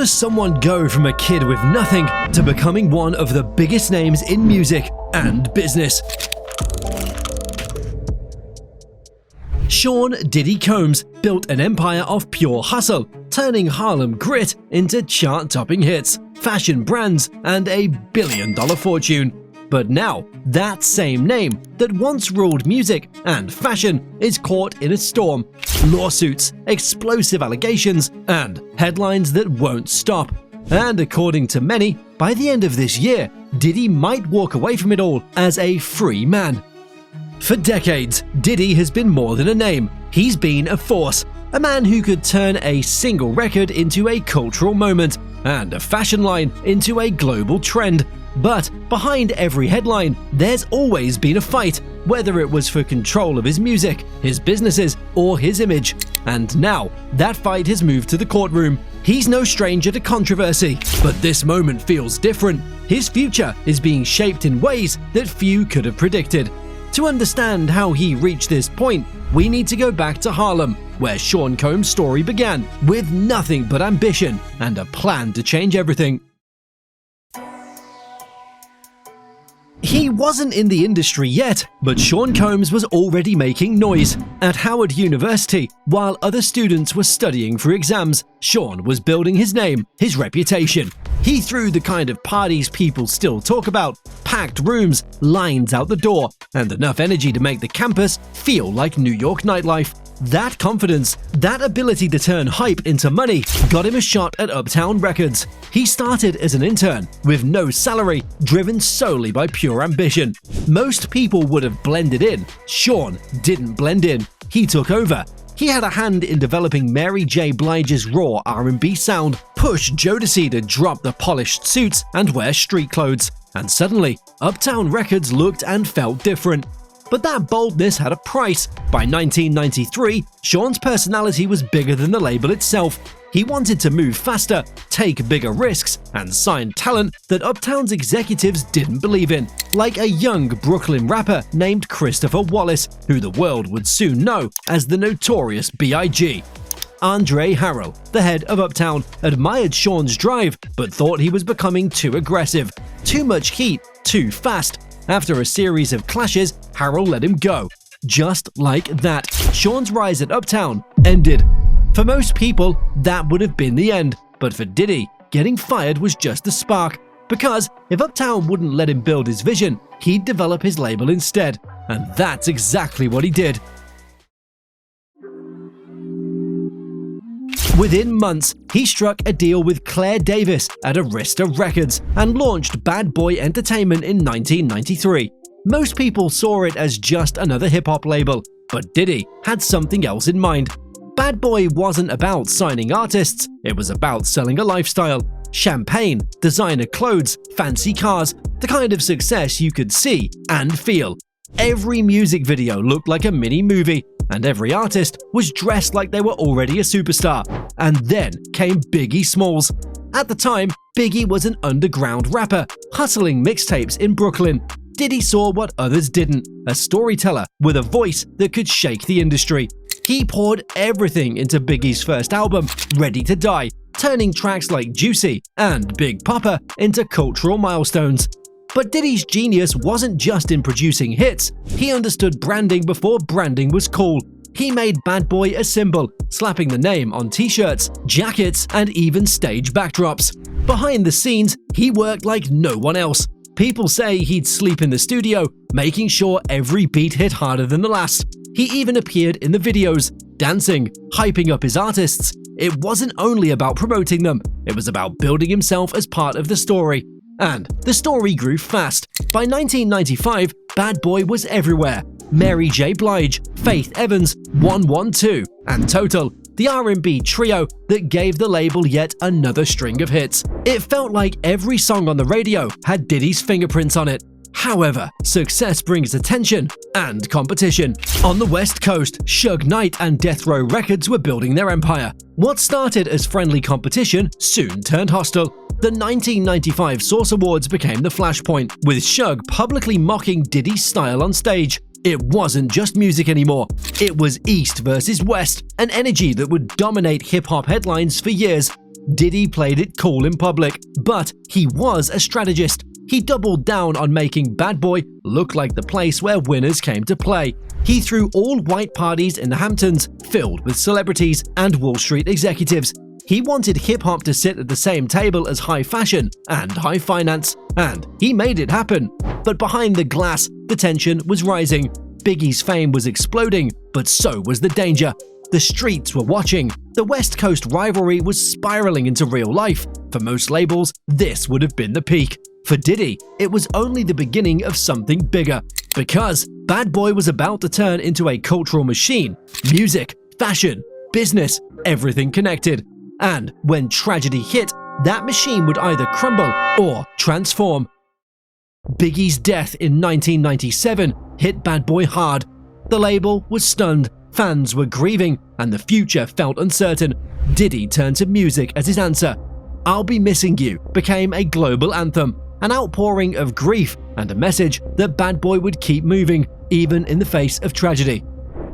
does someone go from a kid with nothing to becoming one of the biggest names in music and business? Sean "Diddy" Combs built an empire of pure hustle, turning Harlem grit into chart-topping hits, fashion brands, and a billion-dollar fortune. But now, that same name that once ruled music and fashion is caught in a storm. Lawsuits, explosive allegations, and headlines that won't stop. And according to many, by the end of this year, Diddy might walk away from it all as a free man. For decades, Diddy has been more than a name. He's been a force, a man who could turn a single record into a cultural moment and a fashion line into a global trend. But behind every headline, there's always been a fight, whether it was for control of his music, his businesses, or his image. And now, that fight has moved to the courtroom. He's no stranger to controversy, but this moment feels different. His future is being shaped in ways that few could have predicted. To understand how he reached this point, we need to go back to Harlem, where Sean Combs' story began, with nothing but ambition and a plan to change everything. He wasn't in the industry yet, but Sean Combs was already making noise. At Howard University, while other students were studying for exams, Sean was building his name, his reputation. He threw the kind of parties people still talk about, packed rooms, lines out the door, and enough energy to make the campus feel like New York nightlife. That confidence, that ability to turn hype into money, got him a shot at Uptown Records. He started as an intern, with no salary, driven solely by pure ambition. Most people would have blended in. Sean didn't blend in. He took over. He had a hand in developing Mary J. Blige's raw R&B sound, pushed Jodeci to drop the polished suits and wear street clothes. And suddenly, Uptown Records looked and felt different. But that boldness had a price. By 1993, Sean's personality was bigger than the label itself. He wanted to move faster, take bigger risks, and sign talent that Uptown's executives didn't believe in, like a young Brooklyn rapper named Christopher Wallace, who the world would soon know as the notorious B.I.G. Andre Harrell, the head of Uptown, admired Sean's drive, but thought he was becoming too aggressive, too much heat, too fast. After a series of clashes, Harrell let him go. Just like that, Sean's rise at Uptown ended. For most people, that would have been the end, but for Diddy, getting fired was just the spark. Because if Uptown wouldn't let him build his vision, he'd develop his label instead. And that's exactly what he did. Within months, he struck a deal with Claire Davis at Arista Records and launched Bad Boy Entertainment in 1993. Most people saw it as just another hip-hop label, but Diddy had something else in mind. Bad Boy wasn't about signing artists, it was about selling a lifestyle. Champagne, designer clothes, fancy cars, the kind of success you could see and feel. Every music video looked like a mini-movie, and every artist was dressed like they were already a superstar. And then came Biggie Smalls. At the time, Biggie was an underground rapper, hustling mixtapes in Brooklyn. Diddy saw what others didn't, a storyteller with a voice that could shake the industry. He poured everything into Biggie's first album, Ready to Die, turning tracks like Juicy and Big Papa into cultural milestones. But Diddy's genius wasn't just in producing hits. He understood branding before branding was cool. He made Bad Boy a symbol, slapping the name on t-shirts, jackets, and even stage backdrops. Behind the scenes, he worked like no one else. People say he'd sleep in the studio, making sure every beat hit harder than the last. He even appeared in the videos, dancing, hyping up his artists. It wasn't only about promoting them, it was about building himself as part of the story. And the story grew fast. By 1995, Bad Boy was everywhere. Mary J. Blige, Faith Evans, 112, and Total, the R&B trio that gave the label yet another string of hits. It felt like every song on the radio had Diddy's fingerprints on it. However, success brings attention and competition. On the West Coast, Suge Knight and Death Row Records were building their empire. What started as friendly competition soon turned hostile. The 1995 Source Awards became the flashpoint, with Suge publicly mocking Diddy's style on stage. It wasn't just music anymore, it was East versus West, an energy that would dominate hip-hop headlines for years. Diddy played it cool in public, but he was a strategist. He doubled down on making Bad Boy look like the place where winners came to play. He threw all-white parties in the Hamptons, filled with celebrities and Wall Street executives. He wanted hip-hop to sit at the same table as high fashion and high finance, and he made it happen. But behind the glass, the tension was rising. Biggie's fame was exploding, but so was the danger. The streets were watching. The West Coast rivalry was spiraling into real life. For most labels, this would have been the peak. For Diddy, it was only the beginning of something bigger, because Bad Boy was about to turn into a cultural machine. Music, fashion, business, everything connected. And when tragedy hit, that machine would either crumble or transform. Biggie's death in 1997 hit Bad Boy hard. The label was stunned, fans were grieving, and the future felt uncertain. Diddy turned to music as his answer. I'll Be Missing You became a global anthem, an outpouring of grief and a message that Bad Boy would keep moving, even in the face of tragedy.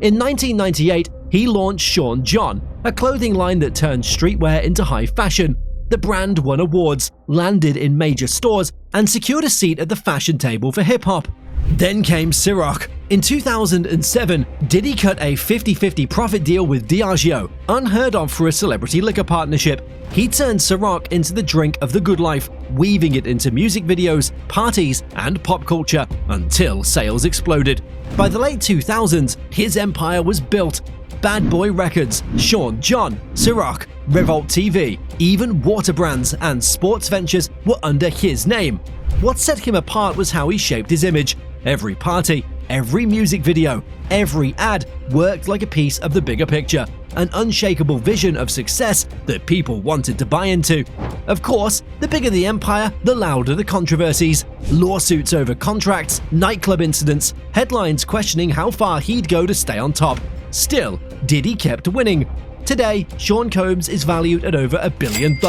In 1998, he launched Sean John, a clothing line that turned streetwear into high fashion. The brand won awards, landed in major stores, and secured a seat at the fashion table for hip-hop. Then came Ciroc. In 2007, Diddy cut a 50-50 profit deal with Diageo, unheard of for a celebrity liquor partnership. He turned Ciroc into the drink of the good life, weaving it into music videos, parties, and pop culture until sales exploded. By the late 2000s, his empire was built. Bad Boy Records, Sean John, Ciroc, Revolt TV, even water brands and sports ventures were under his name. What set him apart was how he shaped his image. Every party, every music video, every ad worked like a piece of the bigger picture, an unshakable vision of success that people wanted to buy into. Of course, the bigger the empire, the louder the controversies. Lawsuits over contracts, nightclub incidents, headlines questioning how far he'd go to stay on top. Still, Diddy kept winning. Today, Sean Combs is valued at over $1 billion,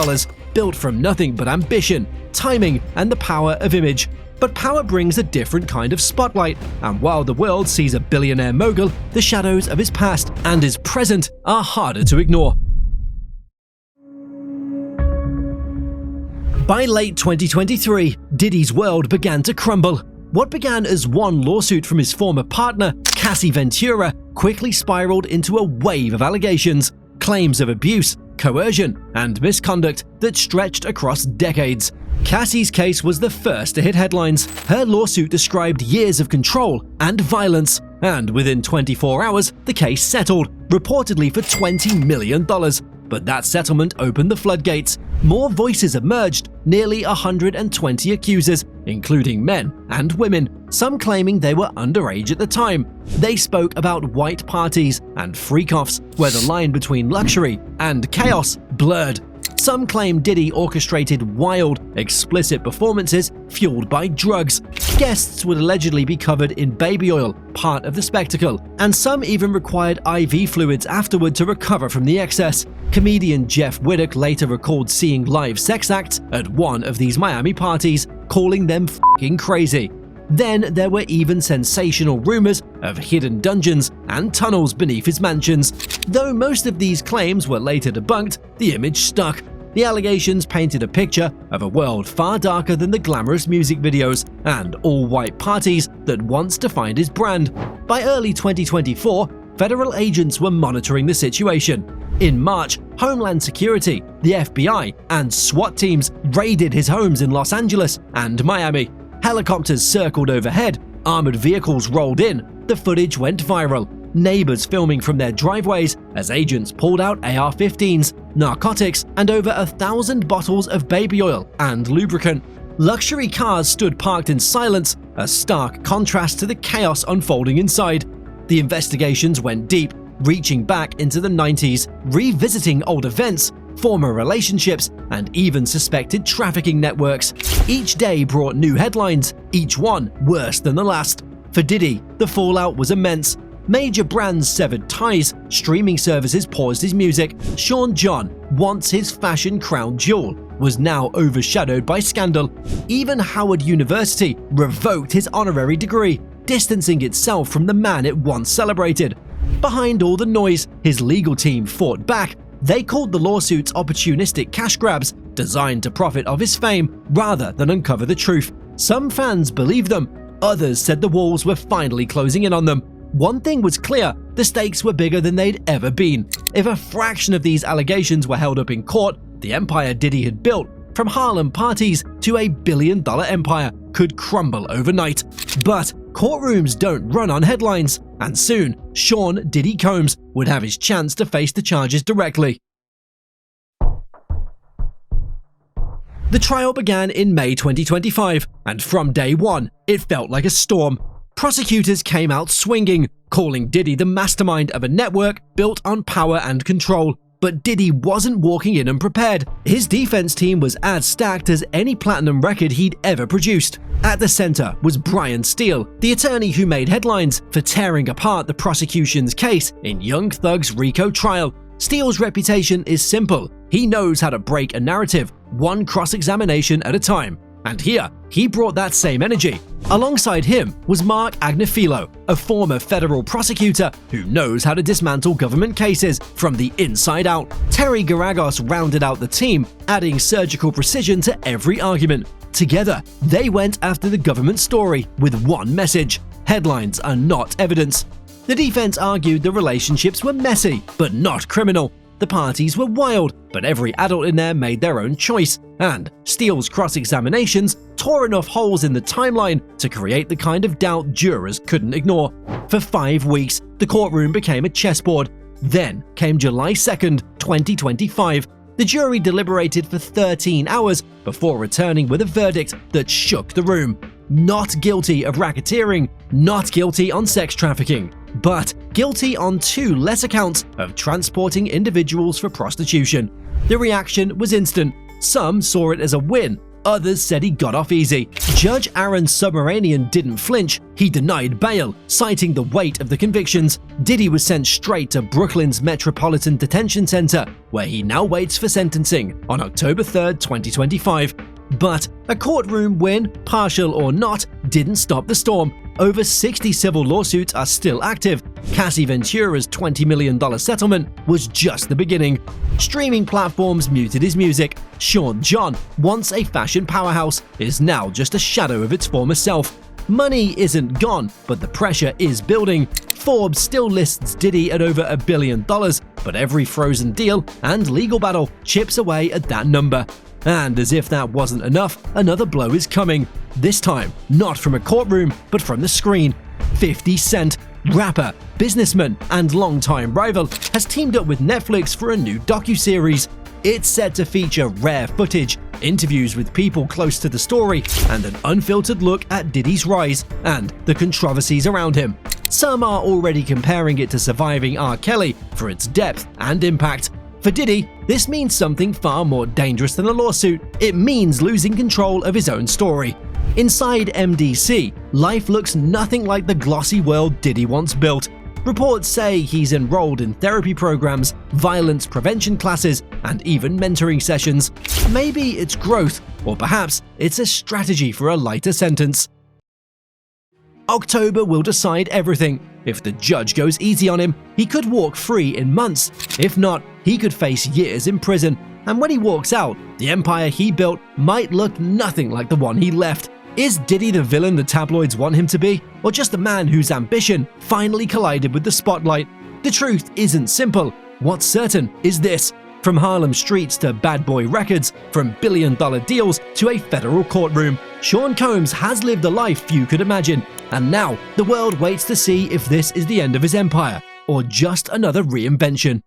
built from nothing but ambition, timing, and the power of image. But power brings a different kind of spotlight, and while the world sees a billionaire mogul, the shadows of his past and his present are harder to ignore. By late 2023, Diddy's world began to crumble. What began as one lawsuit from his former partner, Cassie Ventura, quickly spiraled into a wave of allegations, claims of abuse, coercion, and misconduct that stretched across decades. Cassie's case was the first to hit headlines. Her lawsuit described years of control and violence, and within 24 hours, the case settled, reportedly for $20 million. But that settlement opened the floodgates. More voices emerged, nearly 120 accusers, including men and women, some claiming they were underage at the time. They spoke about white parties and freak-offs, where the line between luxury and chaos blurred. Some claim Diddy orchestrated wild, explicit performances fueled by drugs. Guests would allegedly be covered in baby oil, part of the spectacle, and some even required IV fluids afterward to recover from the excess. Comedian Jeff Whittock later recalled seeing live sex acts at one of these Miami parties, calling them f***ing crazy. Then there were even sensational rumors of hidden dungeons and tunnels beneath his mansions. Though most of these claims were later debunked, the image stuck. The allegations painted a picture of a world far darker than the glamorous music videos and all-white parties that once defined his brand. By early 2024, federal agents were monitoring the situation. In March, Homeland Security, the FBI, and SWAT teams raided his homes in Los Angeles and Miami. Helicopters circled overhead, armored vehicles rolled in, the footage went viral. Neighbors filming from their driveways as agents pulled out AR-15s, narcotics, and over 1,000 bottles of baby oil and lubricant. Luxury cars stood parked in silence, a stark contrast to the chaos unfolding inside. The investigations went deep, reaching back into the 90s, revisiting old events, former relationships, and even suspected trafficking networks. Each day brought new headlines, each one worse than the last. For Diddy, the fallout was immense. Major brands severed ties, streaming services paused his music. Sean John, once his fashion crown jewel, was now overshadowed by scandal. Even Howard University revoked his honorary degree, distancing itself from the man it once celebrated. Behind all the noise, his legal team fought back, They called the lawsuits opportunistic cash grabs designed to profit off his fame rather than uncover the truth. Some fans believed them, others said the walls were finally closing in on them. One thing was clear, the stakes were bigger than they'd ever been. If a fraction of these allegations were held up in court, the empire Diddy had built, from Harlem parties to a billion-dollar empire, could crumble overnight. But courtrooms don't run on headlines, and soon Sean "Diddy" Combs would have his chance to face the charges directly. The trial began in May 2025, and from day one, it felt like a storm. Prosecutors came out swinging, calling Diddy the mastermind of a network built on power and control. But Diddy wasn't walking in unprepared. His defense team was as stacked as any platinum record he'd ever produced. At the center was Brian Steele, the attorney who made headlines for tearing apart the prosecution's case in Young Thug's RICO trial. Steele's reputation is simple. He knows how to break a narrative, one cross-examination at a time. And here, he brought that same energy. Alongside him was Mark Agnifilo, a former federal prosecutor who knows how to dismantle government cases from the inside out. Terry Garagos rounded out the team, adding surgical precision to every argument. Together, they went after the government story with one message: headlines are not evidence. The defense argued the relationships were messy, but not criminal. The parties were wild, but every adult in there made their own choice, and Steele's cross-examinations tore enough holes in the timeline to create the kind of doubt jurors couldn't ignore. For 5 weeks, the courtroom became a chessboard. Then came July 2nd, 2025. The jury deliberated for 13 hours before returning with a verdict that shook the room. Not guilty of racketeering, not guilty on sex trafficking, but guilty on 2 lesser counts of transporting individuals for prostitution. The reaction was instant. Some saw it as a win, others said he got off easy. Judge Aaron Submaranian didn't flinch. He denied bail, citing the weight of the convictions. Diddy was sent straight to Brooklyn's Metropolitan Detention Center, where he now waits for sentencing on October 3rd, 2025. But a courtroom win, partial or not, didn't stop the storm. Over 60 civil lawsuits are still active. Cassie Ventura's $20 million settlement was just the beginning. Streaming platforms muted his music. Sean John, once a fashion powerhouse, is now just a shadow of its former self. Money isn't gone, but the pressure is building. Forbes still lists Diddy at over $1 billion, but every frozen deal and legal battle chips away at that number. And as if that wasn't enough, another blow is coming. This time, not from a courtroom, but from the screen. 50 Cent, rapper, businessman, and longtime rival, has teamed up with Netflix for a new docuseries. It's set to feature rare footage, interviews with people close to the story, and an unfiltered look at Diddy's rise and the controversies around him. Some are already comparing it to Surviving R. Kelly for its depth and impact. For Diddy, this means something far more dangerous than a lawsuit. It means losing control of his own story. Inside MDC, life looks nothing like the glossy world Diddy once built. Reports say he's enrolled in therapy programs, violence prevention classes, and even mentoring sessions. Maybe it's growth, or perhaps it's a strategy for a lighter sentence. October will decide everything. If the judge goes easy on him, he could walk free in months. If not, he could face years in prison. And when he walks out, the empire he built might look nothing like the one he left. Is Diddy the villain the tabloids want him to be, or just a man whose ambition finally collided with the spotlight? The truth isn't simple. What's certain is this: from Harlem streets to Bad Boy Records, from billion-dollar deals to a federal courtroom, Sean Combs has lived a life few could imagine. And now, the world waits to see if this is the end of his empire, or just another reinvention.